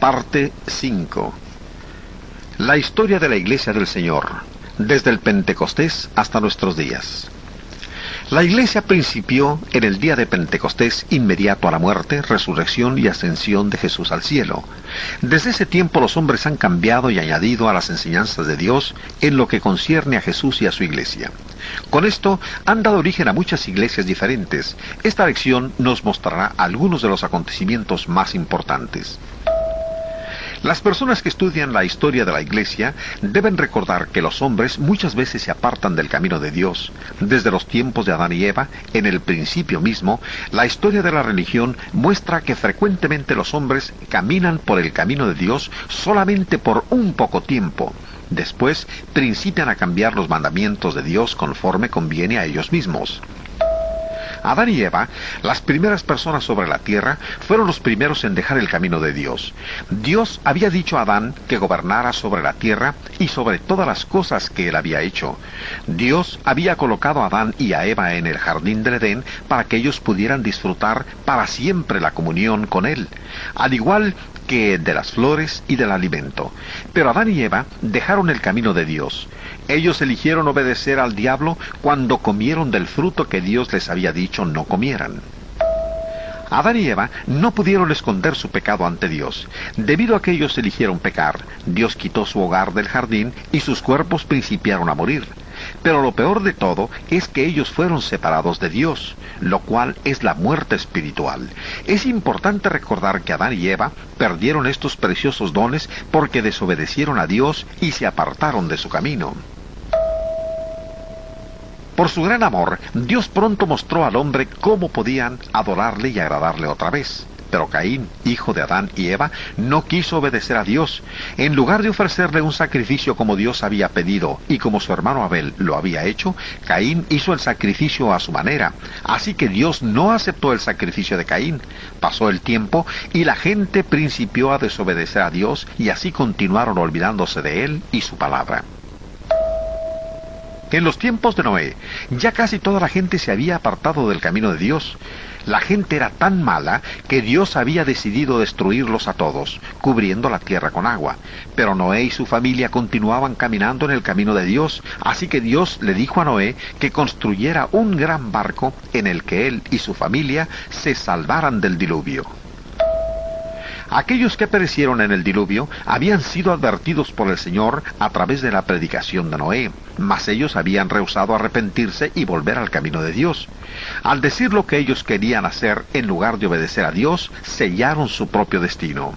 Parte 5. La historia de la Iglesia del Señor, desde el Pentecostés hasta nuestros días. La Iglesia principió en el día de Pentecostés inmediato a la muerte, resurrección y ascensión de Jesús al cielo. Desde ese tiempo los hombres han cambiado y añadido a las enseñanzas de Dios en lo que concierne a Jesús y a su Iglesia. Con esto han dado origen a muchas iglesias diferentes. Esta lección nos mostrará algunos de los acontecimientos más importantes. Las personas que estudian la historia de la Iglesia deben recordar que los hombres muchas veces se apartan del camino de Dios. Desde los tiempos de Adán y Eva, en el principio mismo, la historia de la religión muestra que frecuentemente los hombres caminan por el camino de Dios solamente por un poco tiempo. Después, principian a cambiar los mandamientos de Dios conforme conviene a ellos mismos. Adán y Eva, las primeras personas sobre la tierra, fueron los primeros en dejar el camino de Dios. Dios había dicho a Adán que gobernara sobre la tierra y sobre todas las cosas que él había hecho. Dios había colocado a Adán y a Eva en el jardín del Edén para que ellos pudieran disfrutar para siempre la comunión con él, al igual que de las flores y del alimento. Pero Adán y Eva dejaron el camino de Dios. Ellos eligieron obedecer al diablo cuando comieron del fruto que Dios les había dicho no comieran. Adán y Eva no pudieron esconder su pecado ante Dios. Debido a que ellos eligieron pecar, Dios quitó su hogar del jardín y sus cuerpos principiaron a morir. Pero lo peor de todo es que ellos fueron separados de Dios, lo cual es la muerte espiritual. Es importante recordar que Adán y Eva perdieron estos preciosos dones porque desobedecieron a Dios y se apartaron de su camino. Por su gran amor, Dios pronto mostró al hombre cómo podían adorarle y agradarle otra vez. Pero Caín, hijo de Adán y Eva, no quiso obedecer a Dios. En lugar de ofrecerle un sacrificio como Dios había pedido y como su hermano Abel lo había hecho, Caín hizo el sacrificio a su manera. Así que Dios no aceptó el sacrificio de Caín. Pasó el tiempo y la gente principió a desobedecer a Dios y así continuaron olvidándose de él y su palabra. En los tiempos de Noé, ya casi toda la gente se había apartado del camino de Dios. La gente era tan mala que Dios había decidido destruirlos a todos, cubriendo la tierra con agua. Pero Noé y su familia continuaban caminando en el camino de Dios, así que Dios le dijo a Noé que construyera un gran barco en el que él y su familia se salvaran del diluvio. Aquellos que perecieron en el diluvio habían sido advertidos por el Señor a través de la predicación de Noé, mas ellos habían rehusado arrepentirse y volver al camino de Dios. Al decir lo que ellos querían hacer en lugar de obedecer a Dios, sellaron su propio destino.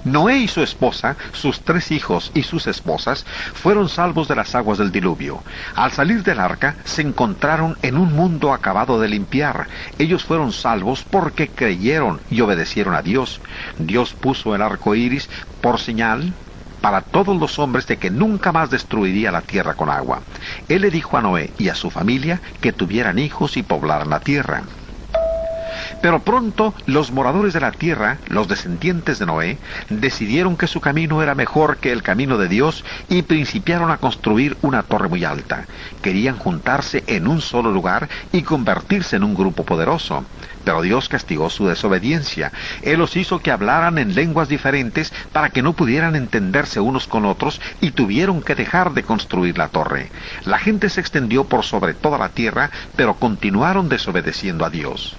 Noé y su esposa, sus 3 hijos y sus esposas, fueron salvos de las aguas del diluvio. Al salir del arca, se encontraron en un mundo acabado de limpiar. Ellos fueron salvos porque creyeron y obedecieron a Dios. Dios puso el arco iris por señal para todos los hombres de que nunca más destruiría la tierra con agua. Él le dijo a Noé y a su familia que tuvieran hijos y poblaran la tierra. Pero pronto los moradores de la tierra, los descendientes de Noé, decidieron que su camino era mejor que el camino de Dios y principiaron a construir una torre muy alta. Querían juntarse en un solo lugar y convertirse en un grupo poderoso. Pero Dios castigó su desobediencia. Él los hizo que hablaran en lenguas diferentes para que no pudieran entenderse unos con otros y tuvieron que dejar de construir la torre. La gente se extendió por sobre toda la tierra, pero continuaron desobedeciendo a Dios.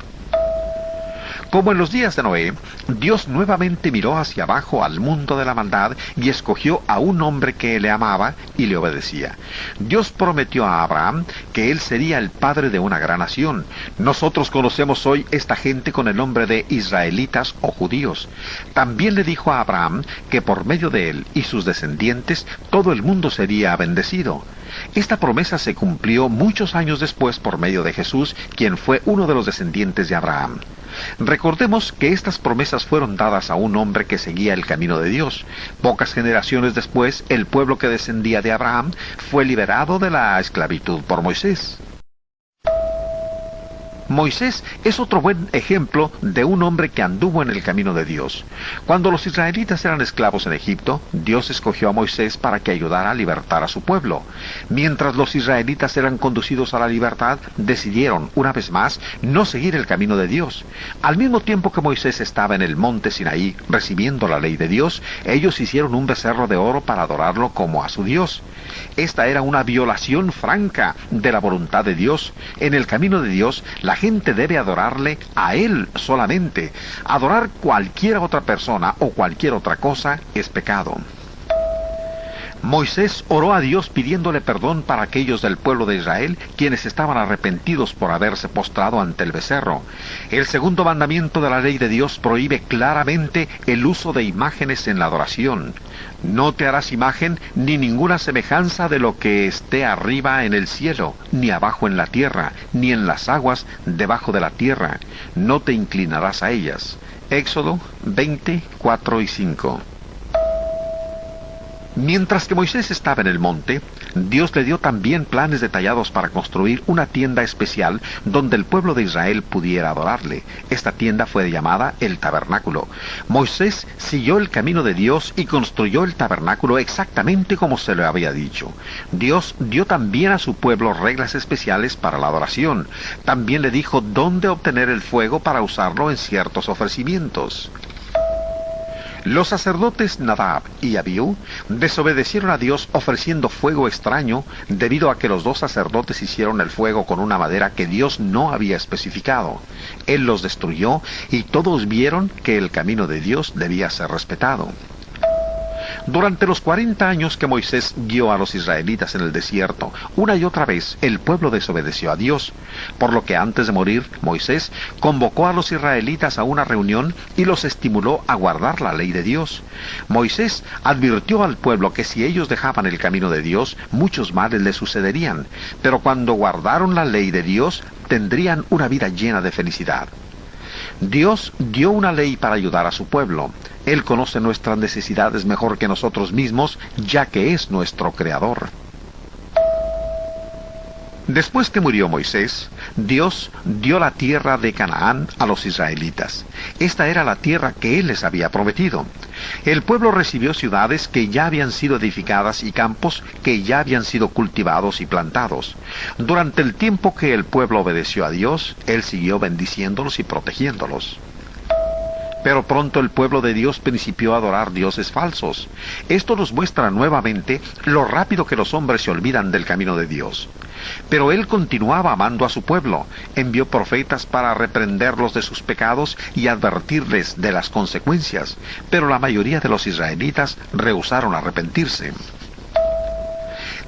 Como en los días de Noé, Dios nuevamente miró hacia abajo al mundo de la maldad y escogió a un hombre que le amaba y le obedecía. Dios prometió a Abraham que él sería el padre de una gran nación. Nosotros conocemos hoy esta gente con el nombre de israelitas o judíos. También le dijo a Abraham que por medio de él y sus descendientes todo el mundo sería bendecido. Esta promesa se cumplió muchos años después por medio de Jesús, quien fue uno de los descendientes de Abraham. Recordemos que estas promesas fueron dadas a un hombre que seguía el camino de Dios. Pocas generaciones después, el pueblo que descendía de Abraham fue liberado de la esclavitud por Moisés. Moisés es otro buen ejemplo de un hombre que anduvo en el camino de Dios. Cuando los israelitas eran esclavos en Egipto, Dios escogió a Moisés para que ayudara a libertar a su pueblo. Mientras los israelitas eran conducidos a la libertad, decidieron, una vez más, no seguir el camino de Dios. Al mismo tiempo que Moisés estaba en el monte Sinaí recibiendo la ley de Dios, ellos hicieron un becerro de oro para adorarlo como a su Dios. Esta era una violación franca de la voluntad de Dios. En el camino de Dios, la gente debe adorarle a Él solamente. Adorar cualquier otra persona o cualquier otra cosa es pecado. Moisés oró a Dios pidiéndole perdón para aquellos del pueblo de Israel quienes estaban arrepentidos por haberse postrado ante el becerro. El segundo mandamiento de la ley de Dios prohíbe claramente el uso de imágenes en la adoración. No te harás imagen ni ninguna semejanza de lo que esté arriba en el cielo, ni abajo en la tierra, ni en las aguas debajo de la tierra. No te inclinarás a ellas. Éxodo 20, 4 y 5. Mientras que Moisés estaba en el monte, Dios le dio también planes detallados para construir una tienda especial donde el pueblo de Israel pudiera adorarle. Esta tienda fue llamada el tabernáculo. Moisés siguió el camino de Dios y construyó el tabernáculo exactamente como se le había dicho. Dios dio también a su pueblo reglas especiales para la adoración. También le dijo dónde obtener el fuego para usarlo en ciertos ofrecimientos. Los sacerdotes Nadab y Abiú desobedecieron a Dios ofreciendo fuego extraño debido a que los dos sacerdotes hicieron el fuego con una madera que Dios no había especificado. Él los destruyó y todos vieron que el camino de Dios debía ser respetado. Durante los 40 años que Moisés guió a los israelitas en el desierto, una y otra vez el pueblo desobedeció a Dios, por lo que antes de morir, Moisés convocó a los israelitas a una reunión y los estimuló a guardar la ley de Dios. Moisés advirtió al pueblo que si ellos dejaban el camino de Dios, muchos males les sucederían, pero cuando guardaron la ley de Dios, tendrían una vida llena de felicidad. Dios dio una ley para ayudar a su pueblo. Él conoce nuestras necesidades mejor que nosotros mismos, ya que es nuestro Creador. Después que murió Moisés, Dios dio la tierra de Canaán a los israelitas. Esta era la tierra que Él les había prometido. El pueblo recibió ciudades que ya habían sido edificadas y campos que ya habían sido cultivados y plantados. Durante el tiempo que el pueblo obedeció a Dios, Él siguió bendiciéndolos y protegiéndolos. Pero pronto el pueblo de Dios principió a adorar dioses falsos. Esto nos muestra nuevamente lo rápido que los hombres se olvidan del camino de Dios. Pero Él continuaba amando a su pueblo. Envió profetas para reprenderlos de sus pecados y advertirles de las consecuencias. Pero la mayoría de los israelitas rehusaron arrepentirse.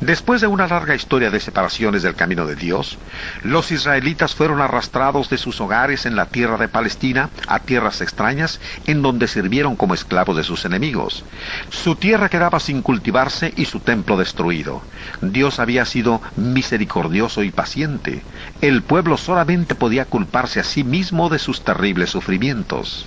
Después de una larga historia de separaciones del camino de Dios, los israelitas fueron arrastrados de sus hogares en la tierra de Palestina a tierras extrañas, en donde sirvieron como esclavos de sus enemigos. Su tierra quedaba sin cultivarse y su templo destruido. Dios había sido misericordioso y paciente. El pueblo solamente podía culparse a sí mismo de sus terribles sufrimientos.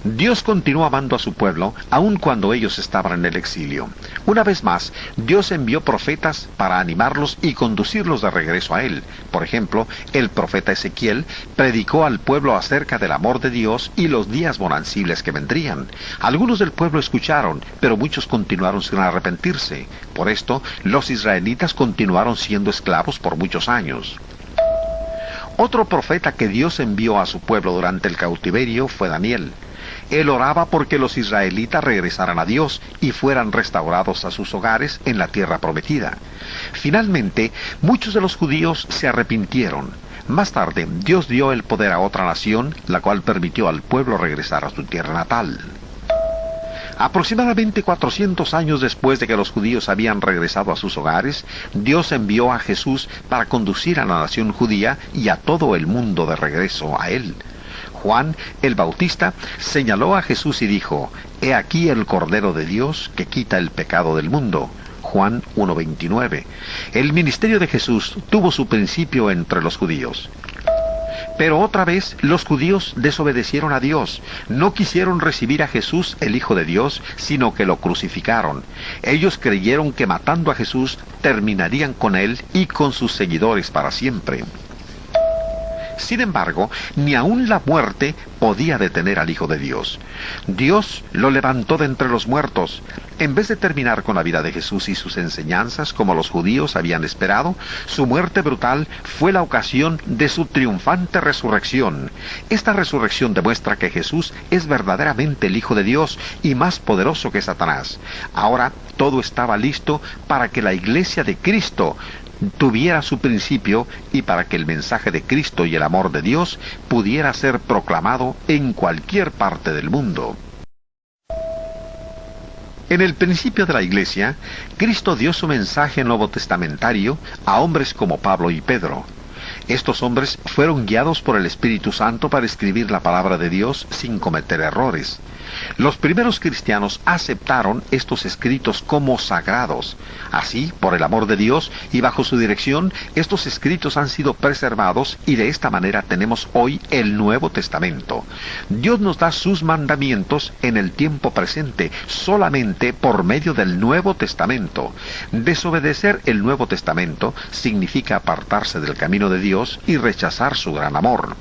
Dios continuó amando a su pueblo, aun cuando ellos estaban en el exilio. Una vez más, Dios envió profetas para animarlos y conducirlos de regreso a Él. Por ejemplo, el profeta Ezequiel predicó al pueblo acerca del amor de Dios y los días bonancibles que vendrían. Algunos del pueblo escucharon, pero muchos continuaron sin arrepentirse. Por esto, los israelitas continuaron siendo esclavos por muchos años. Otro profeta que Dios envió a su pueblo durante el cautiverio fue Daniel. Él oraba porque los israelitas regresaran a Dios y fueran restaurados a sus hogares en la tierra prometida. Finalmente, muchos de los judíos se arrepintieron. Más tarde, Dios dio el poder a otra nación, la cual permitió al pueblo regresar a su tierra natal. Aproximadamente 400 años después de que los judíos habían regresado a sus hogares, Dios envió a Jesús para conducir a la nación judía y a todo el mundo de regreso a Él. Juan el Bautista señaló a Jesús y dijo: «He aquí el Cordero de Dios que quita el pecado del mundo». Juan 1:29. El ministerio de Jesús tuvo su principio entre los judíos. Pero otra vez los judíos desobedecieron a Dios. No quisieron recibir a Jesús, el Hijo de Dios, sino que lo crucificaron. Ellos creyeron que matando a Jesús terminarían con él y con sus seguidores para siempre. Sin embargo, ni aun la muerte podía detener al Hijo de Dios. Dios lo levantó de entre los muertos. En vez de terminar con la vida de Jesús y sus enseñanzas como los judíos habían esperado, su muerte brutal fue la ocasión de su triunfante resurrección. Esta resurrección demuestra que Jesús es verdaderamente el Hijo de Dios y más poderoso que Satanás. Ahora todo estaba listo para que la iglesia de Cristo tuviera su principio y para que el mensaje de Cristo y el amor de Dios pudiera ser proclamado en cualquier parte del mundo. En el principio de la iglesia, Cristo dio su mensaje nuevo testamentario a hombres como Pablo y Pedro. Estos hombres fueron guiados por el Espíritu Santo para escribir la palabra de Dios sin cometer errores. Los primeros cristianos aceptaron estos escritos como sagrados. Así, por el amor de Dios y bajo su dirección, estos escritos han sido preservados y de esta manera tenemos hoy el Nuevo Testamento. Dios nos da sus mandamientos en el tiempo presente, solamente por medio del Nuevo Testamento. Desobedecer el Nuevo Testamento significa apartarse del camino de Dios y rechazar su gran amor.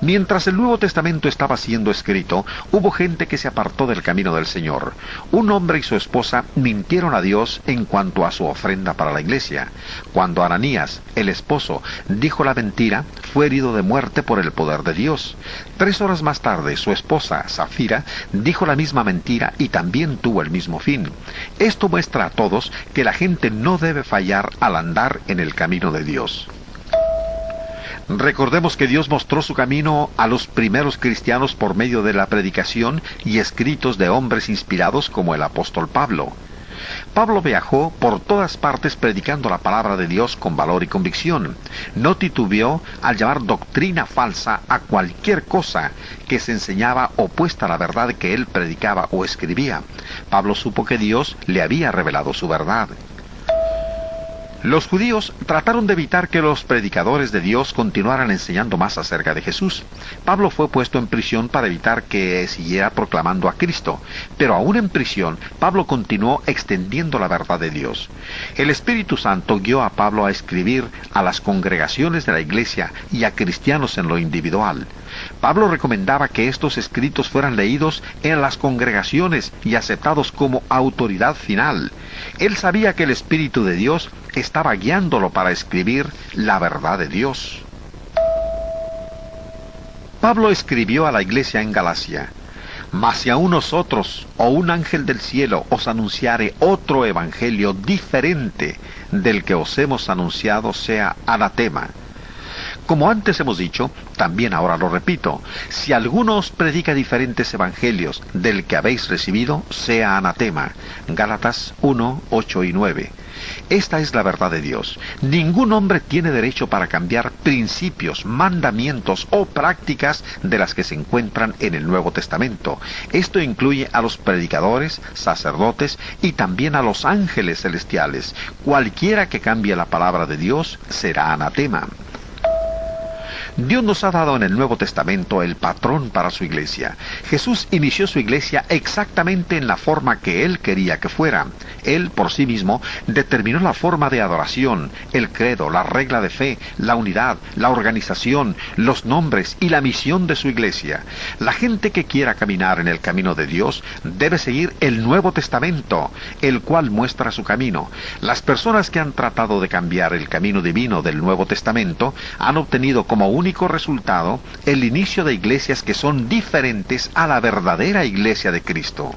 Mientras el Nuevo Testamento estaba siendo escrito, hubo gente que se apartó del camino del Señor. Un hombre y su esposa mintieron a Dios en cuanto a su ofrenda para la iglesia. Cuando Ananías, el esposo, dijo la mentira, fue herido de muerte por el poder de Dios. 3 horas más tarde, su esposa, Safira, dijo la misma mentira y también tuvo el mismo fin. Esto muestra a todos que la gente no debe fallar al andar en el camino de Dios. Recordemos que Dios mostró su camino a los primeros cristianos por medio de la predicación y escritos de hombres inspirados como el apóstol Pablo. Pablo viajó por todas partes predicando la palabra de Dios con valor y convicción. No titubeó al llamar doctrina falsa a cualquier cosa que se enseñaba opuesta a la verdad que él predicaba o escribía. Pablo supo que Dios le había revelado su verdad. Los judíos trataron de evitar que los predicadores de Dios continuaran enseñando más acerca de Jesús. Pablo fue puesto en prisión para evitar que siguiera proclamando a Cristo, pero aún en prisión, Pablo continuó extendiendo la verdad de Dios. El Espíritu Santo guió a Pablo a escribir a las congregaciones de la iglesia y a cristianos en lo individual. Pablo recomendaba que estos escritos fueran leídos en las congregaciones y aceptados como autoridad final. Él sabía que el Espíritu de Dios estaba guiándolo para escribir la verdad de Dios. Pablo escribió a la iglesia en Galacia: «Mas si aún nosotros o un ángel del cielo os anunciare otro evangelio diferente del que os hemos anunciado, sea anatema». Como antes hemos dicho, también ahora lo repito: si alguno os predica diferentes evangelios del que habéis recibido, sea anatema. Gálatas 1, 8 y 9. Esta es la verdad de Dios. Ningún hombre tiene derecho para cambiar principios, mandamientos o prácticas de las que se encuentran en el Nuevo Testamento. Esto incluye a los predicadores, sacerdotes y también a los ángeles celestiales. Cualquiera que cambie la palabra de Dios será anatema. Dios nos ha dado en el Nuevo Testamento el patrón para su iglesia. Jesús inició su iglesia exactamente en la forma que Él quería que fuera. Él, por sí mismo, determinó la forma de adoración, el credo, la regla de fe, la unidad, la organización, los nombres y la misión de su iglesia. La gente que quiera caminar en el camino de Dios debe seguir el Nuevo Testamento, el cual muestra su camino. Las personas que han tratado de cambiar el camino divino del Nuevo Testamento han obtenido como único resultado el inicio de iglesias que son diferentes a la verdadera iglesia de Cristo.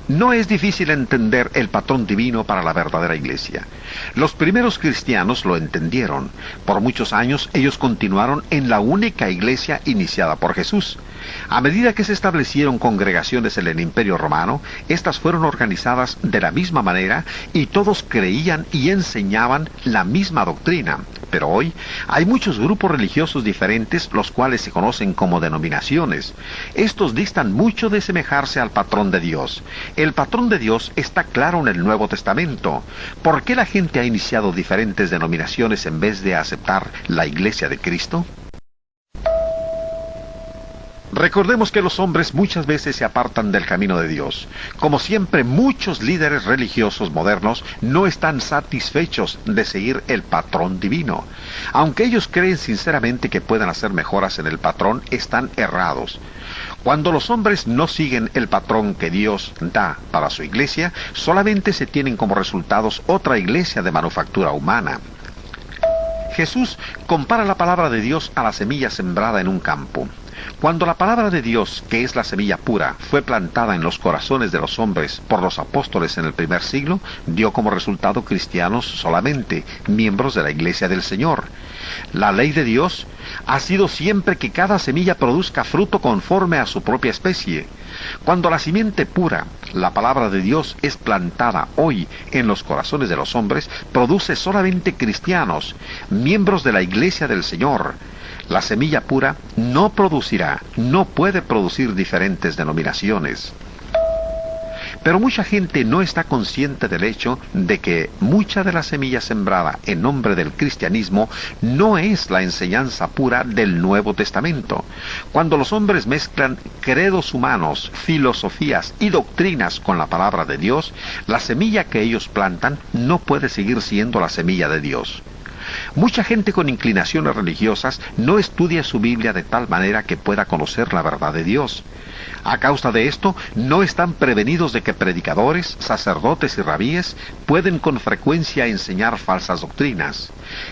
No es difícil entender el patrón divino para la verdadera iglesia. Los primeros cristianos lo entendieron. Por muchos años ellos continuaron en la única iglesia iniciada por Jesús. A medida que se establecieron congregaciones en el Imperio Romano, estas fueron organizadas de la misma manera y todos creían y enseñaban la misma doctrina. Pero hoy hay muchos grupos religiosos diferentes, los cuales se conocen como denominaciones. Estos distan mucho de semejarse al patrón de Dios. El patrón de Dios está claro en el Nuevo Testamento. ¿Por qué la gente ha iniciado diferentes denominaciones en vez de aceptar la Iglesia de Cristo? Recordemos que los hombres muchas veces se apartan del camino de Dios. Como siempre, muchos líderes religiosos modernos no están satisfechos de seguir el patrón divino. Aunque ellos creen sinceramente que pueden hacer mejoras en el patrón, están errados. Cuando los hombres no siguen el patrón que Dios da para su iglesia, solamente se tienen como resultados otra iglesia de manufactura humana. Jesús compara la palabra de Dios a la semilla sembrada en un campo. Cuando la palabra de Dios, que es la semilla pura, fue plantada en los corazones de los hombres por los apóstoles en el primer siglo, dio como resultado cristianos solamente, miembros de la Iglesia del Señor. La ley de Dios ha sido siempre que cada semilla produzca fruto conforme a su propia especie. Cuando la simiente pura, la palabra de Dios, es plantada hoy en los corazones de los hombres, produce solamente cristianos, miembros de la Iglesia del Señor. La semilla pura no producirá, no puede producir diferentes denominaciones. Pero mucha gente no está consciente del hecho de que mucha de la semilla sembrada en nombre del cristianismo no es la enseñanza pura del Nuevo Testamento. Cuando los hombres mezclan credos humanos, filosofías y doctrinas con la palabra de Dios, la semilla que ellos plantan no puede seguir siendo la semilla de Dios. Mucha gente con inclinaciones religiosas no estudia su Biblia de tal manera que pueda conocer la verdad de Dios. A causa de esto, no están prevenidos de que predicadores, sacerdotes y rabíes pueden con frecuencia enseñar falsas doctrinas.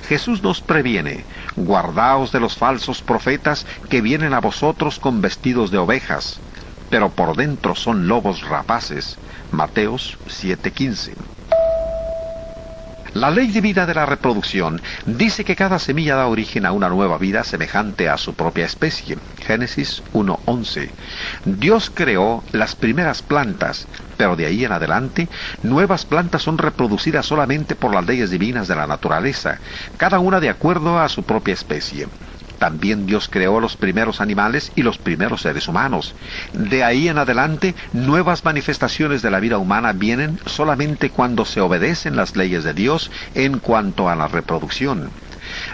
Jesús nos previene: guardaos de los falsos profetas que vienen a vosotros con vestidos de ovejas, pero por dentro son lobos rapaces. Mateos 7:15. La ley divina de la reproducción dice que cada semilla da origen a una nueva vida semejante a su propia especie. Génesis 1:11. Dios creó las primeras plantas, pero de ahí en adelante, nuevas plantas son reproducidas solamente por las leyes divinas de la naturaleza, cada una de acuerdo a su propia especie. También Dios creó los primeros animales y los primeros seres humanos. De ahí en adelante, nuevas manifestaciones de la vida humana vienen solamente cuando se obedecen las leyes de Dios en cuanto a la reproducción.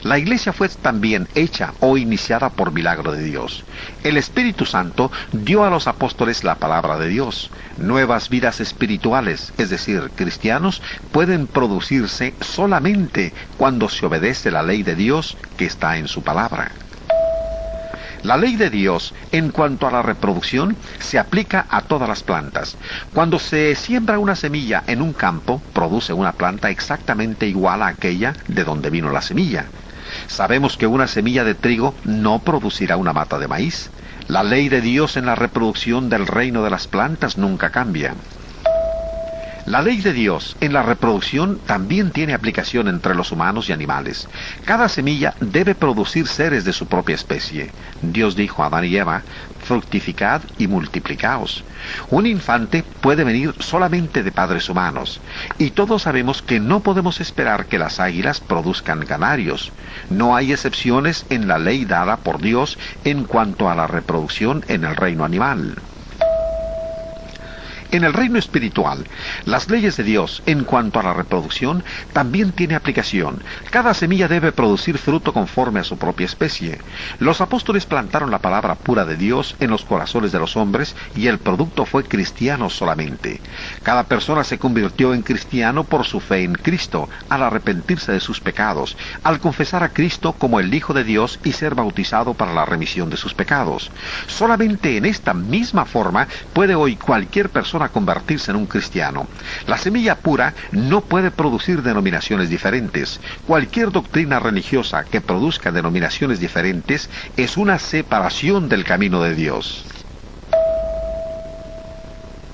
La iglesia fue también hecha o iniciada por milagro de Dios. El Espíritu Santo dio a los apóstoles la palabra de Dios. Nuevas vidas espirituales, es decir, cristianos, pueden producirse solamente cuando se obedece la ley de Dios que está en su palabra. La ley de Dios, en cuanto a la reproducción, se aplica a todas las plantas. Cuando se siembra una semilla en un campo, produce una planta exactamente igual a aquella de donde vino la semilla. Sabemos que una semilla de trigo no producirá una mata de maíz. La ley de Dios en la reproducción del reino de las plantas nunca cambia. La ley de Dios en la reproducción también tiene aplicación entre los humanos y animales. Cada semilla debe producir seres de su propia especie. Dios dijo a Adán y Eva: fructificad y multiplicaos. Un infante puede venir solamente de padres humanos, y todos sabemos que no podemos esperar que las águilas produzcan canarios. No hay excepciones en la ley dada por Dios en cuanto a la reproducción en el reino animal. En el reino espiritual, las leyes de Dios en cuanto a la reproducción también tiene aplicación. Cada semilla debe producir fruto conforme a su propia especie. Los apóstoles plantaron la palabra pura de Dios en los corazones de los hombres y el producto fue cristiano solamente. Cada persona se convirtió en cristiano por su fe en Cristo, al arrepentirse de sus pecados, al confesar a Cristo como el Hijo de Dios y ser bautizado para la remisión de sus pecados. Solamente en esta misma forma puede hoy cualquier persona convertirse en un cristiano. La semilla pura no puede producir denominaciones diferentes. Cualquier doctrina religiosa que produzca denominaciones diferentes es una separación del camino de Dios.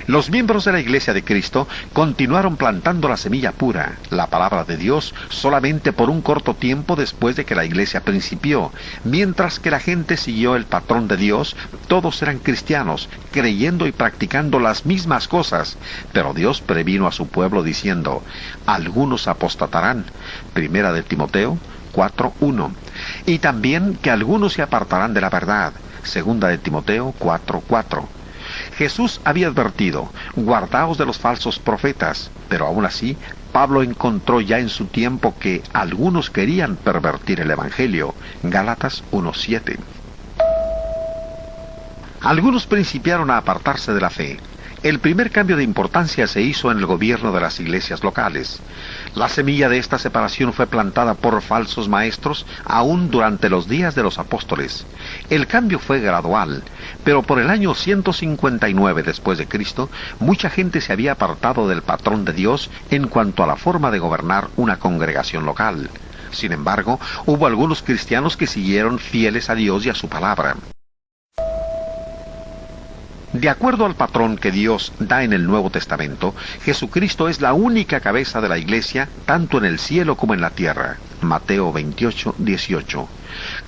Los miembros de la Iglesia de Cristo continuaron plantando la semilla pura, la palabra de Dios, solamente por un corto tiempo después de que la Iglesia principió. Mientras que la gente siguió el patrón de Dios, todos eran cristianos, creyendo y practicando las mismas cosas. Pero Dios previno a su pueblo diciendo: algunos apostatarán. Primera de Timoteo 4:1. Y también que algunos se apartarán de la verdad. Segunda de Timoteo 4:4. Jesús había advertido: guardaos de los falsos profetas, pero aún así, Pablo encontró ya en su tiempo que algunos querían pervertir el Evangelio. Gálatas 1:7. Algunos principiaron a apartarse de la fe. El primer cambio de importancia se hizo en el gobierno de las iglesias locales. La semilla de esta separación fue plantada por falsos maestros aún durante los días de los apóstoles. El cambio fue gradual, pero por el año 159 después de Cristo, mucha gente se había apartado del patrón de Dios en cuanto a la forma de gobernar una congregación local. Sin embargo, hubo algunos cristianos que siguieron fieles a Dios y a su palabra. De acuerdo al patrón que Dios da en el Nuevo Testamento, Jesucristo es la única cabeza de la iglesia, tanto en el cielo como en la tierra. Mateo 28:18.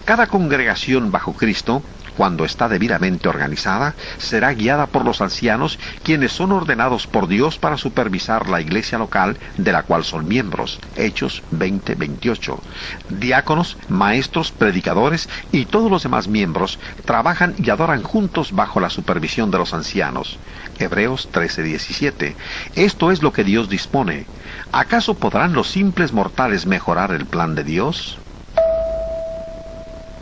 Cada congregación bajo Cristo, cuando está debidamente organizada, será guiada por los ancianos, quienes son ordenados por Dios para supervisar la iglesia local de la cual son miembros. Hechos 20:28. Diáconos, maestros, predicadores y todos los demás miembros trabajan y adoran juntos bajo la supervisión de los ancianos. Hebreos 13:17. Esto es lo que Dios dispone. ¿Acaso podrán los simples mortales mejorar el plan de Dios?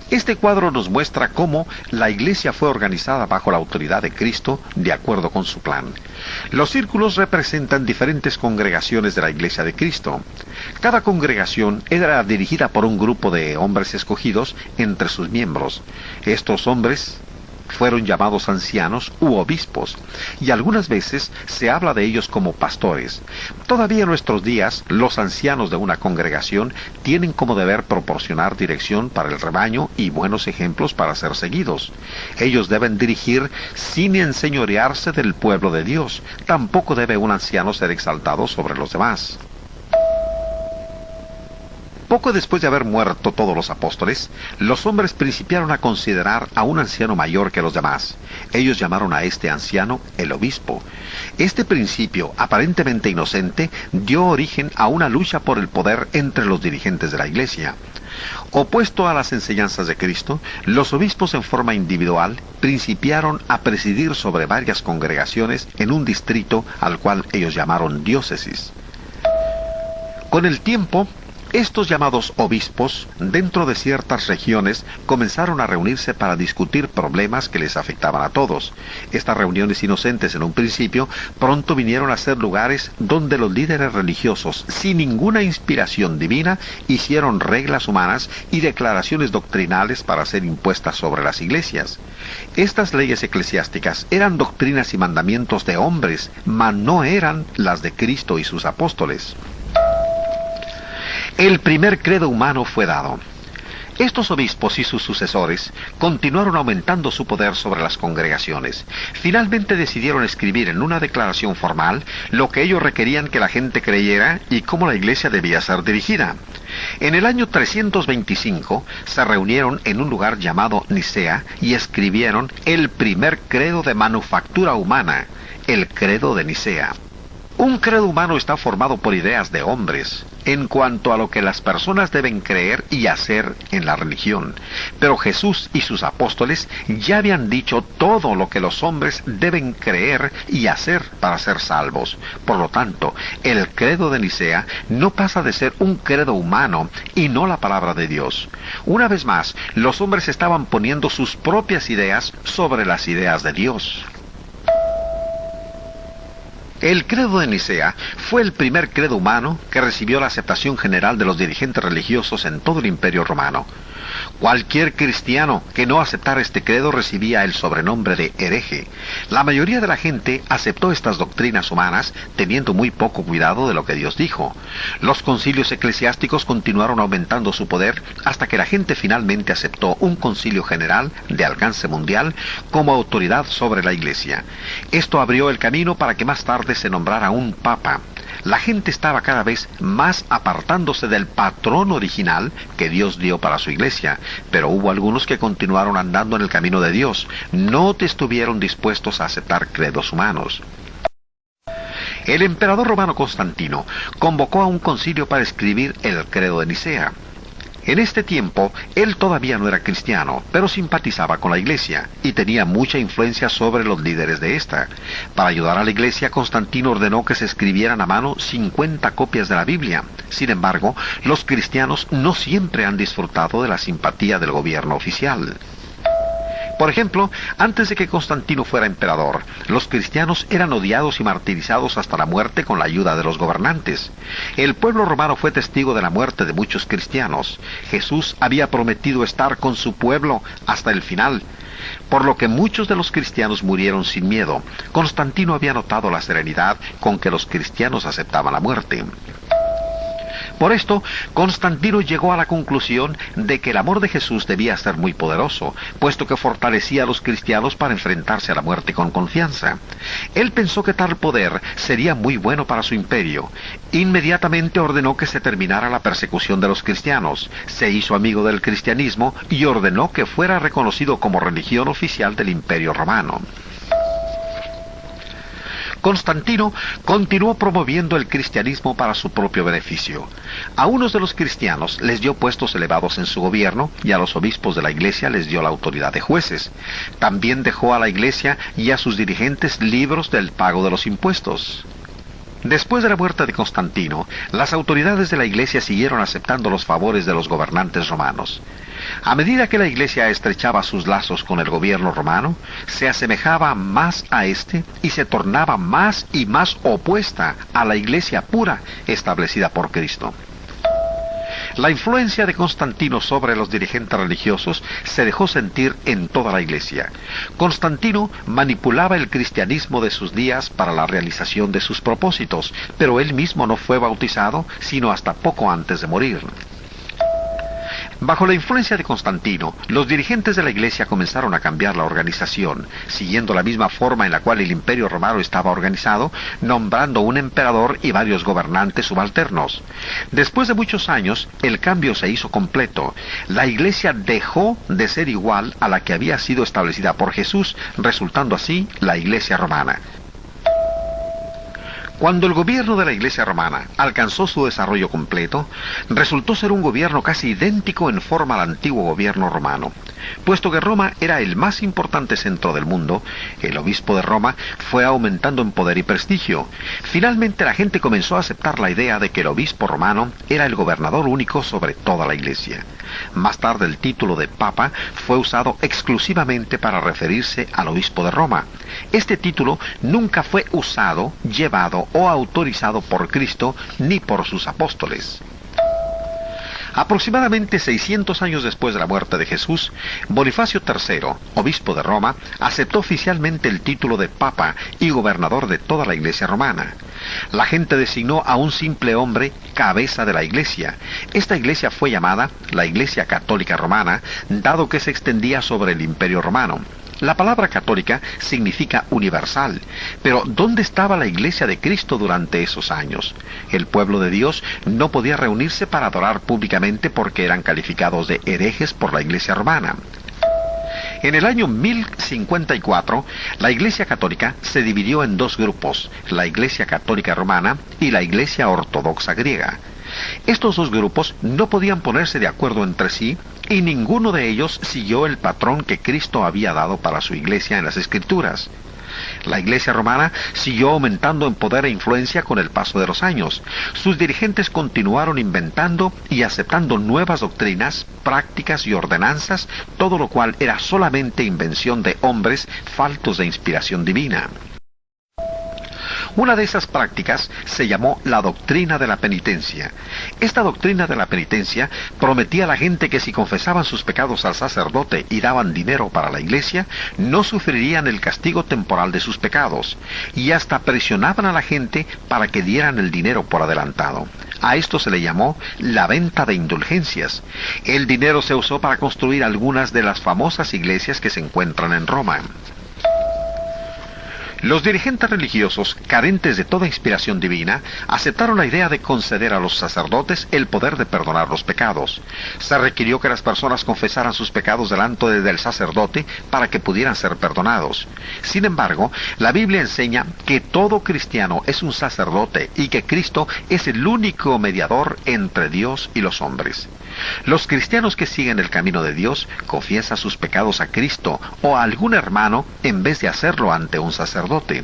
Este cuadro nos muestra cómo la iglesia fue organizada bajo la autoridad de Cristo de acuerdo con su plan. Los círculos representan diferentes congregaciones de la iglesia de Cristo. Cada congregación era dirigida por un grupo de hombres escogidos entre sus miembros. Estos hombres fueron llamados ancianos u obispos, y algunas veces se habla de ellos como pastores. Todavía en nuestros días, los ancianos de una congregación tienen como deber proporcionar dirección para el rebaño y buenos ejemplos para ser seguidos. Ellos deben dirigir sin enseñorearse del pueblo de Dios. Tampoco debe un anciano ser exaltado sobre los demás. Poco después de haber muerto todos los apóstoles, los hombres principiaron a considerar a un anciano mayor que los demás. Ellos llamaron a este anciano el obispo. Este principio, aparentemente inocente, dio origen a una lucha por el poder entre los dirigentes de la iglesia. Opuesto a las enseñanzas de Cristo, los obispos en forma individual principiaron a presidir sobre varias congregaciones en un distrito al cual ellos llamaron diócesis. Con el tiempo, estos llamados obispos, dentro de ciertas regiones, comenzaron a reunirse para discutir problemas que les afectaban a todos. Estas reuniones inocentes en un principio, pronto vinieron a ser lugares donde los líderes religiosos, sin ninguna inspiración divina, hicieron reglas humanas y declaraciones doctrinales para ser impuestas sobre las iglesias. Estas leyes eclesiásticas eran doctrinas y mandamientos de hombres, mas no eran las de Cristo y sus apóstoles. El primer credo humano fue dado. Estos obispos y sus sucesores continuaron aumentando su poder sobre las congregaciones. Finalmente decidieron escribir en una declaración formal lo que ellos requerían que la gente creyera y cómo la iglesia debía ser dirigida. En el año 325 se reunieron en un lugar llamado Nicea y escribieron el primer credo de manufactura humana, el credo de Nicea. Un credo humano está formado por ideas de hombres en cuanto a lo que las personas deben creer y hacer en la religión. Pero Jesús y sus apóstoles ya habían dicho todo lo que los hombres deben creer y hacer para ser salvos. Por lo tanto, el credo de Nicea no pasa de ser un credo humano y no la palabra de Dios. Una vez más, los hombres estaban poniendo sus propias ideas sobre las ideas de Dios. El credo de Nicea fue el primer credo humano que recibió la aceptación general de los dirigentes religiosos en todo el Imperio Romano. Cualquier cristiano que no aceptara este credo recibía el sobrenombre de hereje. La mayoría de la gente aceptó estas doctrinas humanas teniendo muy poco cuidado de lo que Dios dijo. Los concilios eclesiásticos continuaron aumentando su poder hasta que la gente finalmente aceptó un concilio general de alcance mundial como autoridad sobre la iglesia. Esto abrió el camino para que más tarde se nombrara un papa. La gente estaba cada vez más apartándose del patrón original que Dios dio para su iglesia, pero hubo algunos que continuaron andando en el camino de Dios, no estuvieron dispuestos a aceptar credos humanos. El emperador romano Constantino convocó a un concilio para escribir el credo de Nicea. En este tiempo, él todavía no era cristiano, pero simpatizaba con la iglesia y tenía mucha influencia sobre los líderes de esta. Para ayudar a la iglesia, Constantino ordenó que se escribieran a mano 50 copias de la Biblia. Sin embargo, los cristianos no siempre han disfrutado de la simpatía del gobierno oficial. Por ejemplo, antes de que Constantino fuera emperador, los cristianos eran odiados y martirizados hasta la muerte con la ayuda de los gobernantes. El pueblo romano fue testigo de la muerte de muchos cristianos. Jesús había prometido estar con su pueblo hasta el final, por lo que muchos de los cristianos murieron sin miedo. Constantino había notado la serenidad con que los cristianos aceptaban la muerte. Por esto, Constantino llegó a la conclusión de que el amor de Jesús debía ser muy poderoso, puesto que fortalecía a los cristianos para enfrentarse a la muerte con confianza. Él pensó que tal poder sería muy bueno para su imperio. Inmediatamente ordenó que se terminara la persecución de los cristianos, se hizo amigo del cristianismo y ordenó que fuera reconocido como religión oficial del Imperio Romano. Constantino continuó promoviendo el cristianismo para su propio beneficio. A unos de los cristianos les dio puestos elevados en su gobierno y a los obispos de la iglesia les dio la autoridad de jueces. También dejó a la iglesia y a sus dirigentes libres del pago de los impuestos. Después de la muerte de Constantino, las autoridades de la iglesia siguieron aceptando los favores de los gobernantes romanos. A medida que la iglesia estrechaba sus lazos con el gobierno romano, se asemejaba más a éste y se tornaba más y más opuesta a la iglesia pura establecida por Cristo. La influencia de Constantino sobre los dirigentes religiosos se dejó sentir en toda la iglesia. Constantino manipulaba el cristianismo de sus días para la realización de sus propósitos, pero él mismo no fue bautizado sino hasta poco antes de morir. Bajo la influencia de Constantino, los dirigentes de la iglesia comenzaron a cambiar la organización, siguiendo la misma forma en la cual el imperio romano estaba organizado, nombrando un emperador y varios gobernantes subalternos. Después de muchos años, el cambio se hizo completo. La iglesia dejó de ser igual a la que había sido establecida por Jesús, resultando así la iglesia romana. Cuando el gobierno de la Iglesia romana alcanzó su desarrollo completo, resultó ser un gobierno casi idéntico en forma al antiguo gobierno romano. Puesto que Roma era el más importante centro del mundo, el obispo de Roma fue aumentando en poder y prestigio. Finalmente la gente comenzó a aceptar la idea de que el obispo romano era el gobernador único sobre toda la Iglesia. Más tarde el título de Papa fue usado exclusivamente para referirse al obispo de Roma. Este título nunca fue usado, llevado o autorizado por Cristo ni por sus apóstoles. Aproximadamente 600 años después de la muerte de Jesús, Bonifacio III, obispo de Roma, aceptó oficialmente el título de Papa y gobernador de toda la Iglesia romana. La gente designó a un simple hombre cabeza de la Iglesia. Esta Iglesia fue llamada la Iglesia Católica Romana, dado que se extendía sobre el Imperio Romano. La palabra católica significa universal, pero ¿dónde estaba la Iglesia de Cristo durante esos años? El pueblo de Dios no podía reunirse para adorar públicamente porque eran calificados de herejes por la Iglesia romana. En el año 1054, la Iglesia Católica se dividió en dos grupos, la Iglesia Católica Romana y la Iglesia Ortodoxa Griega. Estos dos grupos no podían ponerse de acuerdo entre sí y ninguno de ellos siguió el patrón que Cristo había dado para su iglesia en las Escrituras. La Iglesia romana siguió aumentando en poder e influencia con el paso de los años. Sus dirigentes continuaron inventando y aceptando nuevas doctrinas, prácticas y ordenanzas, todo lo cual era solamente invención de hombres faltos de inspiración divina. Una de esas prácticas se llamó la doctrina de la penitencia. Esta doctrina de la penitencia prometía a la gente que si confesaban sus pecados al sacerdote y daban dinero para la iglesia, no sufrirían el castigo temporal de sus pecados, y hasta presionaban a la gente para que dieran el dinero por adelantado. A esto se le llamó la venta de indulgencias. El dinero se usó para construir algunas de las famosas iglesias que se encuentran en Roma. Los dirigentes religiosos, carentes de toda inspiración divina, aceptaron la idea de conceder a los sacerdotes el poder de perdonar los pecados. Se requirió que las personas confesaran sus pecados delante del sacerdote para que pudieran ser perdonados. Sin embargo, la Biblia enseña que todo cristiano es un sacerdote y que Cristo es el único mediador entre Dios y los hombres. Los cristianos que siguen el camino de Dios confiesan sus pecados a Cristo o a algún hermano en vez de hacerlo ante un sacerdote.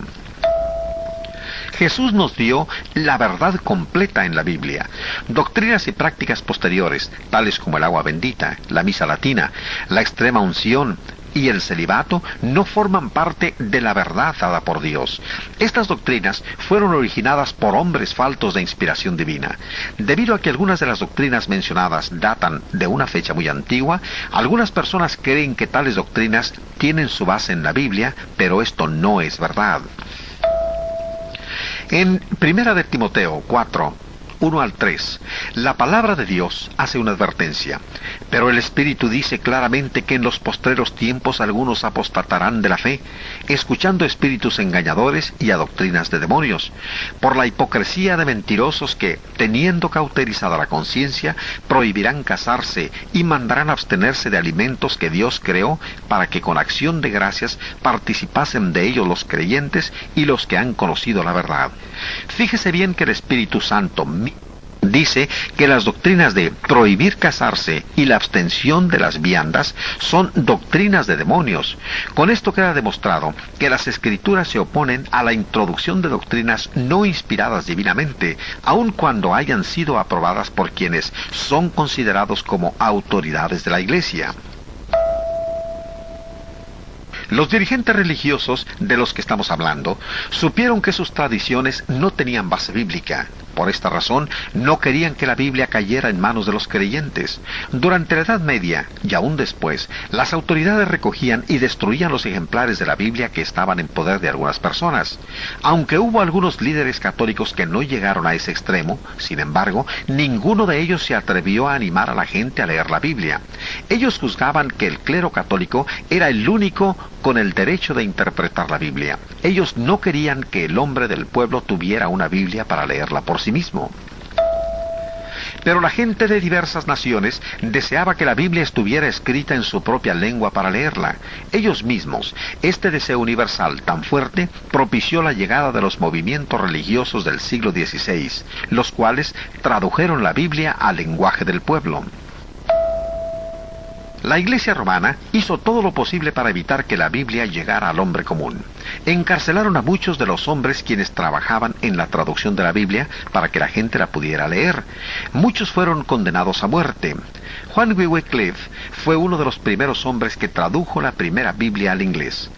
Jesús nos dio la verdad completa en la Biblia. Doctrinas y prácticas posteriores, tales como el agua bendita, la misa latina, la extrema unción y el celibato, no forman parte de la verdad dada por Dios. Estas doctrinas fueron originadas por hombres faltos de inspiración divina. Debido a que algunas de las doctrinas mencionadas datan de una fecha muy antigua, algunas personas creen que tales doctrinas tienen su base en la Biblia, pero esto no es verdad. En 1 de Timoteo 4, 1 al 3, la palabra de Dios hace una advertencia, pero el Espíritu dice claramente que en los postreros tiempos algunos apostatarán de la fe, escuchando espíritus engañadores y a doctrinas de demonios, por la hipocresía de mentirosos que, teniendo cauterizada la conciencia, prohibirán casarse y mandarán abstenerse de alimentos que Dios creó para que con acción de gracias participasen de ellos los creyentes y los que han conocido la verdad. Fíjese bien que el Espíritu Santo dice que las doctrinas de prohibir casarse y la abstención de las viandas son doctrinas de demonios. Con esto queda demostrado que las Escrituras se oponen a la introducción de doctrinas no inspiradas divinamente, aun cuando hayan sido aprobadas por quienes son considerados como autoridades de la Iglesia. Los dirigentes religiosos de los que estamos hablando supieron que sus tradiciones no tenían base bíblica. Por esta razón, no querían que la Biblia cayera en manos de los creyentes. Durante la Edad Media, y aún después, las autoridades recogían y destruían los ejemplares de la Biblia que estaban en poder de algunas personas. Aunque hubo algunos líderes católicos que no llegaron a ese extremo, sin embargo, ninguno de ellos se atrevió a animar a la gente a leer la Biblia. Ellos juzgaban que el clero católico era el único con el derecho de interpretar la Biblia. Ellos no querían que el hombre del pueblo tuviera una Biblia para leerla por sí mismo. Pero la gente de diversas naciones deseaba que la Biblia estuviera escrita en su propia lengua para leerla. Ellos mismos, este deseo universal tan fuerte, propició la llegada de los movimientos religiosos del siglo XVI, los cuales tradujeron la Biblia al lenguaje del pueblo. La Iglesia romana hizo todo lo posible para evitar que la Biblia llegara al hombre común. Encarcelaron a muchos de los hombres quienes trabajaban en la traducción de la Biblia para que la gente la pudiera leer. Muchos fueron condenados a muerte. Juan Wycliffe fue uno de los primeros hombres que tradujo la primera Biblia al inglés.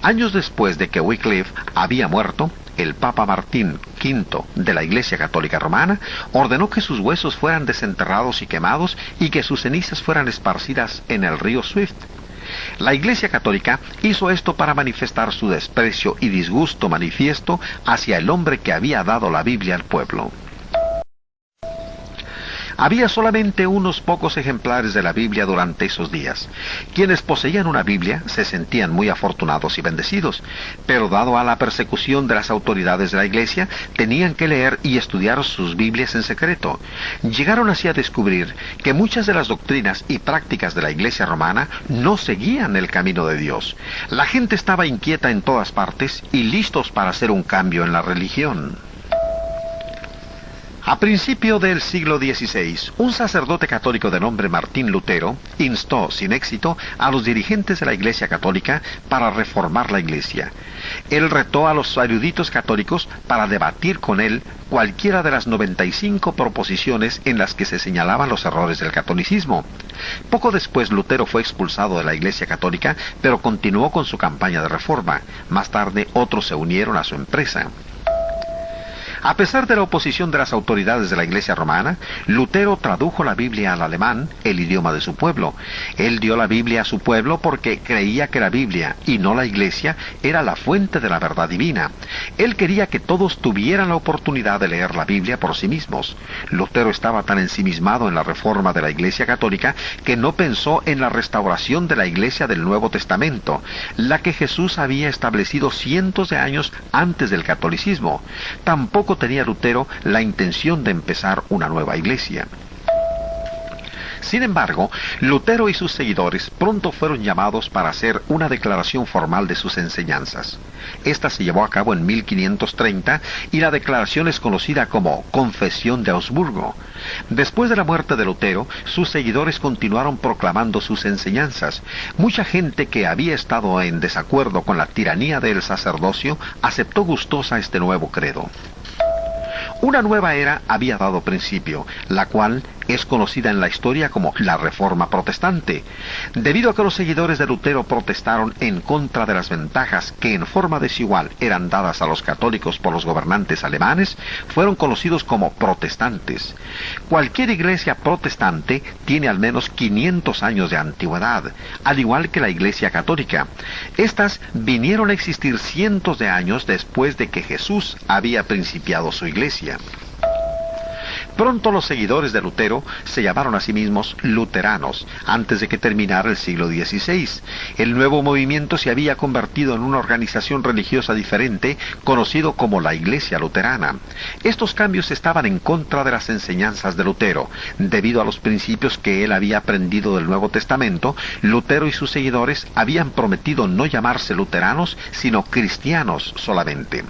Años después de que Wycliffe había muerto, el Papa Martín V de la Iglesia Católica Romana ordenó que sus huesos fueran desenterrados y quemados y que sus cenizas fueran esparcidas en el río Swift. La Iglesia Católica hizo esto para manifestar su desprecio y disgusto manifiesto hacia el hombre que había dado la Biblia al pueblo. Había solamente unos pocos ejemplares de la Biblia durante esos días. Quienes poseían una Biblia se sentían muy afortunados y bendecidos, pero dado a la persecución de las autoridades de la Iglesia, tenían que leer y estudiar sus Biblias en secreto. Llegaron así a descubrir que muchas de las doctrinas y prácticas de la Iglesia romana no seguían el camino de Dios. La gente estaba inquieta en todas partes y listos para hacer un cambio en la religión. A principio del siglo XVI, un sacerdote católico de nombre Martín Lutero instó, sin éxito, a los dirigentes de la Iglesia Católica para reformar la Iglesia. Él retó a los eruditos católicos para debatir con él cualquiera de las 95 proposiciones en las que se señalaban los errores del catolicismo. Poco después Lutero fue expulsado de la Iglesia Católica, pero continuó con su campaña de reforma. Más tarde otros se unieron a su empresa. A pesar de la oposición de las autoridades de la Iglesia romana, Lutero tradujo la Biblia al alemán, el idioma de su pueblo. Él dio la Biblia a su pueblo porque creía que la Biblia, y no la Iglesia, era la fuente de la verdad divina. Él quería que todos tuvieran la oportunidad de leer la Biblia por sí mismos. Lutero estaba tan ensimismado en la reforma de la Iglesia católica que no pensó en la restauración de la Iglesia del Nuevo Testamento, la que Jesús había establecido cientos de años antes del catolicismo. Tampoco tenía Lutero la intención de empezar una nueva iglesia. Sin embargo, Lutero y sus seguidores pronto fueron llamados para hacer una declaración formal de sus enseñanzas. Esta se llevó a cabo en 1530 y la declaración es conocida como Confesión de Augsburgo. Después de la muerte de Lutero, sus seguidores continuaron proclamando sus enseñanzas. Mucha gente que había estado en desacuerdo con la tiranía del sacerdocio aceptó gustosa este nuevo credo. Una nueva era había dado principio, la cual es conocida en la historia como la Reforma Protestante. Debido a que los seguidores de Lutero protestaron en contra de las ventajas que en forma desigual eran dadas a los católicos por los gobernantes alemanes, fueron conocidos como protestantes. Cualquier iglesia protestante tiene al menos 500 años de antigüedad, al igual que la Iglesia católica. Estas vinieron a existir cientos de años después de que Jesús había principiado su iglesia. Pronto los seguidores de Lutero se llamaron a sí mismos luteranos, antes de que terminara el siglo XVI. El nuevo movimiento se había convertido en una organización religiosa diferente, conocido como la Iglesia Luterana. Estos cambios estaban en contra de las enseñanzas de Lutero. Debido a los principios que él había aprendido del Nuevo Testamento, Lutero y sus seguidores habían prometido no llamarse luteranos, sino cristianos solamente.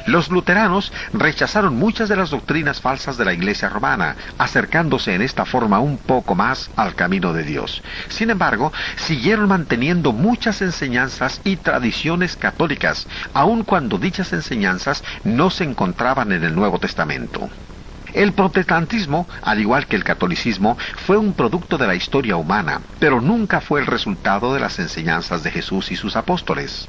Los luteranos rechazaron muchas de las doctrinas falsas de la Iglesia romana, acercándose en esta forma un poco más al camino de Dios. Sin embargo, siguieron manteniendo muchas enseñanzas y tradiciones católicas, aun cuando dichas enseñanzas no se encontraban en el Nuevo Testamento. El protestantismo, al igual que el catolicismo, fue un producto de la historia humana, pero nunca fue el resultado de las enseñanzas de Jesús y sus apóstoles.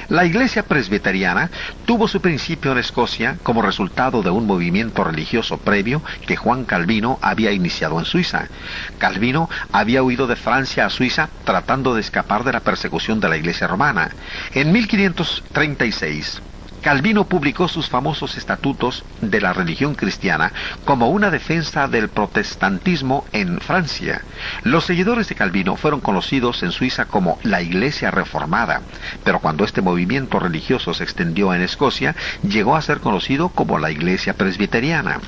La Iglesia presbiteriana tuvo su principio en Escocia como resultado de un movimiento religioso previo que Juan Calvino había iniciado en Suiza. Calvino había huido de Francia a Suiza tratando de escapar de la persecución de la Iglesia romana. En 1536, Calvino publicó sus famosos estatutos de la religión cristiana como una defensa del protestantismo en Francia. Los seguidores de Calvino fueron conocidos en Suiza como la Iglesia Reformada, pero cuando este movimiento religioso se extendió en Escocia, llegó a ser conocido como la Iglesia Presbiteriana.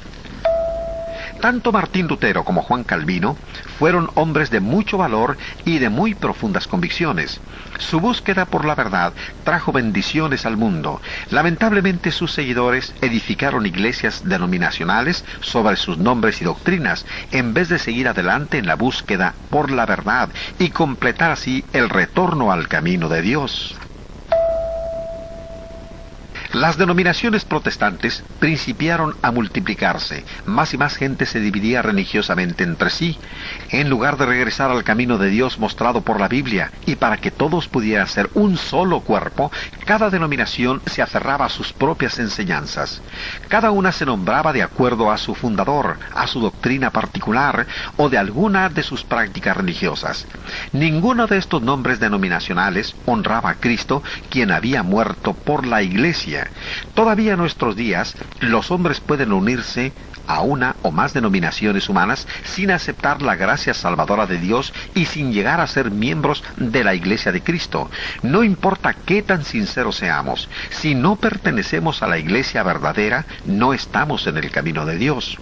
Tanto Martín Lutero como Juan Calvino fueron hombres de mucho valor y de muy profundas convicciones. Su búsqueda por la verdad trajo bendiciones al mundo. Lamentablemente sus seguidores edificaron iglesias denominacionales sobre sus nombres y doctrinas, en vez de seguir adelante en la búsqueda por la verdad y completar así el retorno al camino de Dios. Las denominaciones protestantes principiaron a multiplicarse, más y más gente se dividía religiosamente entre sí, en lugar de regresar al camino de Dios mostrado por la Biblia, y para que todos pudieran ser un solo cuerpo, cada denominación se aferraba a sus propias enseñanzas. Cada una se nombraba de acuerdo a su fundador, a su doctrina particular, o de alguna de sus prácticas religiosas. Ninguno de estos nombres denominacionales honraba a Cristo, quien había muerto por la Iglesia. Todavía en nuestros días, los hombres pueden unirse a una o más denominaciones humanas sin aceptar la gracia salvadora de Dios y sin llegar a ser miembros de la Iglesia de Cristo. No importa qué tan sinceros seamos, si no pertenecemos a la Iglesia verdadera, no estamos en el camino de Dios.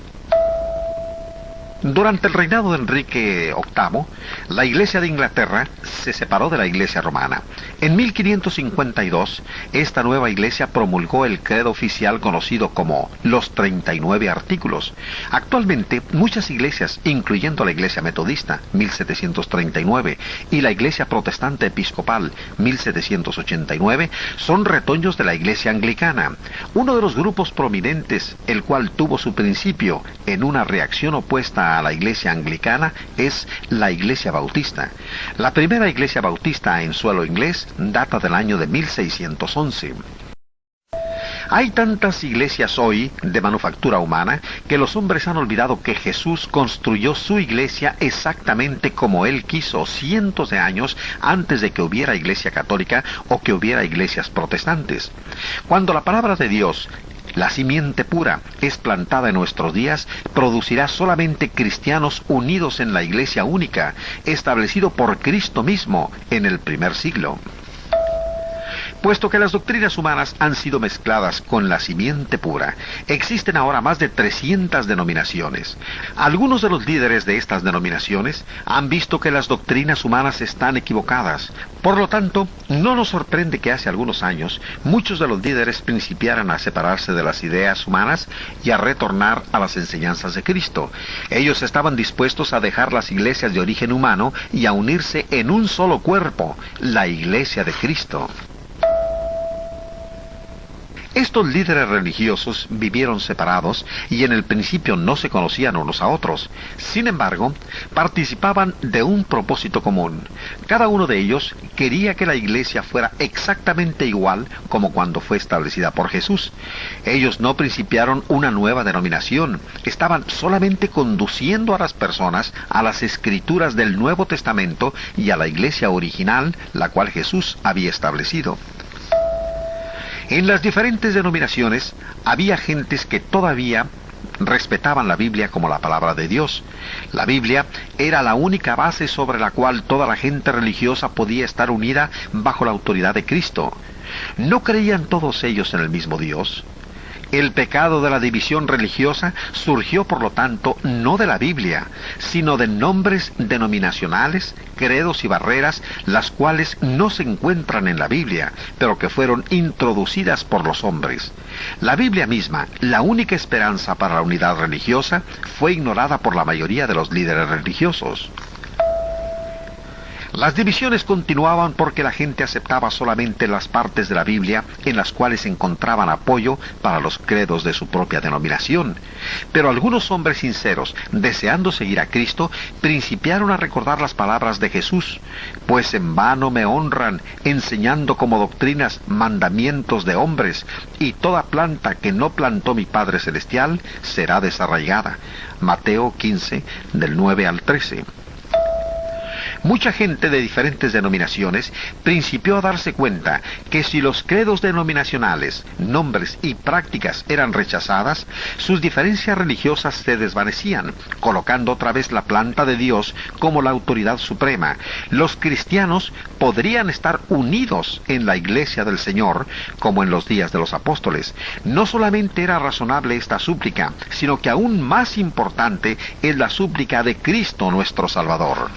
Durante el reinado de Enrique VIII, la Iglesia de Inglaterra se separó de la Iglesia romana. En 1552, esta nueva iglesia promulgó el credo oficial conocido como los 39 artículos. Actualmente, muchas iglesias, incluyendo la Iglesia Metodista, 1739, y la Iglesia Protestante Episcopal, 1789, son retoños de la Iglesia Anglicana. Uno de los grupos prominentes, el cual tuvo su principio en una reacción opuesta a la Iglesia Anglicana, es la Iglesia Bautista. La primera Iglesia Bautista en suelo inglés data del año de 1611. Hay tantas iglesias hoy de manufactura humana que los hombres han olvidado que Jesús construyó su iglesia exactamente como Él quiso cientos de años antes de que hubiera iglesia católica o que hubiera iglesias protestantes. Cuando la palabra de Dios, la simiente pura, es plantada en nuestros días, producirá solamente cristianos unidos en la iglesia única, establecido por Cristo mismo en el primer siglo. Puesto que las doctrinas humanas han sido mezcladas con la simiente pura, existen ahora más de 300 denominaciones. Algunos de los líderes de estas denominaciones han visto que las doctrinas humanas están equivocadas. Por lo tanto, no nos sorprende que hace algunos años muchos de los líderes principiaran a separarse de las ideas humanas y a retornar a las enseñanzas de Cristo. Ellos estaban dispuestos a dejar las iglesias de origen humano y a unirse en un solo cuerpo, la iglesia de Cristo. Estos líderes religiosos vivieron separados y en el principio no se conocían unos a otros. Sin embargo, participaban de un propósito común. Cada uno de ellos quería que la iglesia fuera exactamente igual como cuando fue establecida por Jesús. Ellos no principiaron una nueva denominación, estaban solamente conduciendo a las personas a las escrituras del Nuevo Testamento y a la iglesia original, la cual Jesús había establecido. En las diferentes denominaciones había gentes que todavía respetaban la Biblia como la palabra de Dios. La Biblia era la única base sobre la cual toda la gente religiosa podía estar unida bajo la autoridad de Cristo. ¿No creían todos ellos en el mismo Dios? El pecado de la división religiosa surgió, por lo tanto, no de la Biblia, sino de nombres denominacionales, credos y barreras, las cuales no se encuentran en la Biblia, pero que fueron introducidas por los hombres. La Biblia misma, la única esperanza para la unidad religiosa, fue ignorada por la mayoría de los líderes religiosos. Las divisiones continuaban porque la gente aceptaba solamente las partes de la Biblia en las cuales encontraban apoyo para los credos de su propia denominación. Pero algunos hombres sinceros, deseando seguir a Cristo, principiaron a recordar las palabras de Jesús: pues en vano me honran, enseñando como doctrinas mandamientos de hombres, y toda planta que no plantó mi Padre Celestial será desarraigada. Mateo 15, del 9 al 13. Mucha gente de diferentes denominaciones principió a darse cuenta que si los credos denominacionales, nombres y prácticas eran rechazadas, sus diferencias religiosas se desvanecían, colocando otra vez la planta de Dios como la autoridad suprema. Los cristianos podrían estar unidos en la iglesia del Señor, como en los días de los apóstoles. No solamente era razonable esta súplica, sino que aún más importante es la súplica de Cristo nuestro Salvador.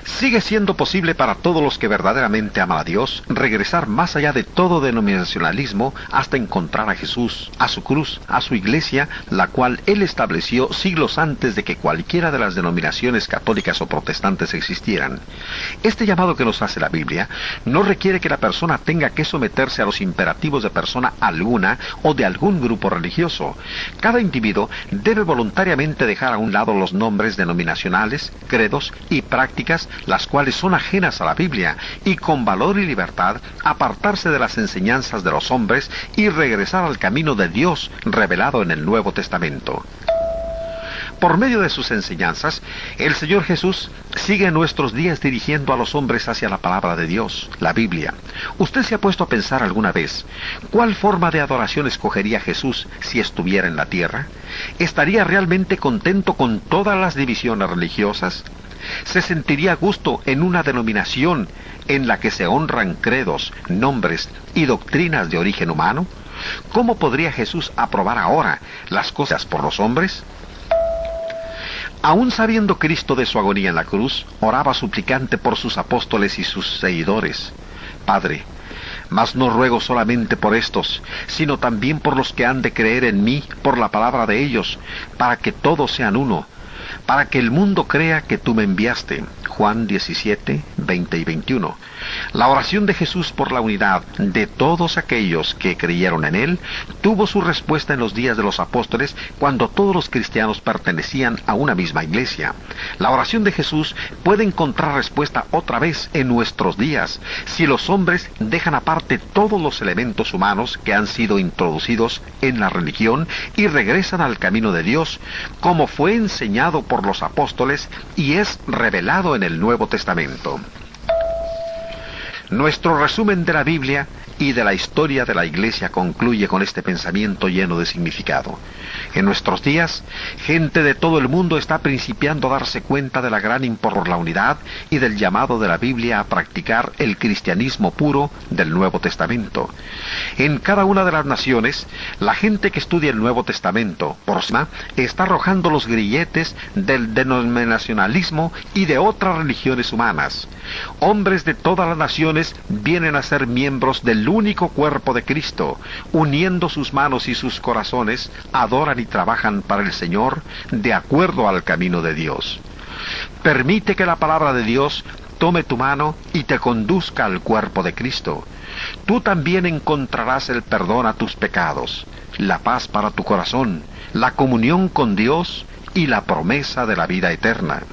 Sigue siendo posible para todos los que verdaderamente aman a Dios regresar más allá de todo denominacionalismo hasta encontrar a Jesús, a su cruz, a su iglesia, la cual Él estableció siglos antes de que cualquiera de las denominaciones católicas o protestantes existieran. Este llamado que nos hace la Biblia no requiere que la persona tenga que someterse a los imperativos de persona alguna o de algún grupo religioso. Cada individuo debe voluntariamente dejar a un lado los nombres denominacionales, credos y prácticas las cuales son ajenas a la Biblia, y con valor y libertad apartarse de las enseñanzas de los hombres y regresar al camino de Dios revelado en el Nuevo Testamento. Por medio de sus enseñanzas, el Señor Jesús sigue en nuestros días dirigiendo a los hombres hacia la palabra de Dios, la Biblia. ¿Usted se ha puesto a pensar alguna vez cuál forma de adoración escogería Jesús si estuviera en la tierra? ¿Estaría realmente contento con todas las divisiones religiosas? ¿Se sentiría a gusto en una denominación en la que se honran credos, nombres y doctrinas de origen humano? ¿Cómo podría Jesús aprobar ahora las cosas por los hombres? Aún sabiendo Cristo de su agonía en la cruz, oraba suplicante por sus apóstoles y sus seguidores: Padre, mas no ruego solamente por estos, sino también por los que han de creer en mí por la palabra de ellos, para que todos sean uno, para que el mundo crea que tú me enviaste. Juan 17, 20 y 21. La oración de Jesús por la unidad de todos aquellos que creyeron en Él tuvo su respuesta en los días de los apóstoles, cuando todos los cristianos pertenecían a una misma iglesia. La oración de Jesús puede encontrar respuesta otra vez en nuestros días, si los hombres dejan aparte todos los elementos humanos que han sido introducidos en la religión y regresan al camino de Dios, como fue enseñado por los apóstoles y es revelado en el Nuevo Testamento. Nuestro resumen de la Biblia y de la historia de la Iglesia concluye con este pensamiento lleno de significado. En nuestros días, gente de todo el mundo está principiando a darse cuenta de la gran importancia por la unidad y del llamado de la Biblia a practicar el cristianismo puro del Nuevo Testamento. En cada una de las naciones, la gente que estudia el Nuevo Testamento, por encima, está arrojando los grilletes del denominacionalismo y de otras religiones humanas. Hombres de todas las naciones vienen a ser miembros del único cuerpo de Cristo, uniendo sus manos y sus corazones, adoran y trabajan para el Señor de acuerdo al camino de Dios. Permite que la palabra de Dios tome tu mano y te conduzca al cuerpo de Cristo. Tú también encontrarás el perdón a tus pecados, la paz para tu corazón, la comunión con Dios y la promesa de la vida eterna.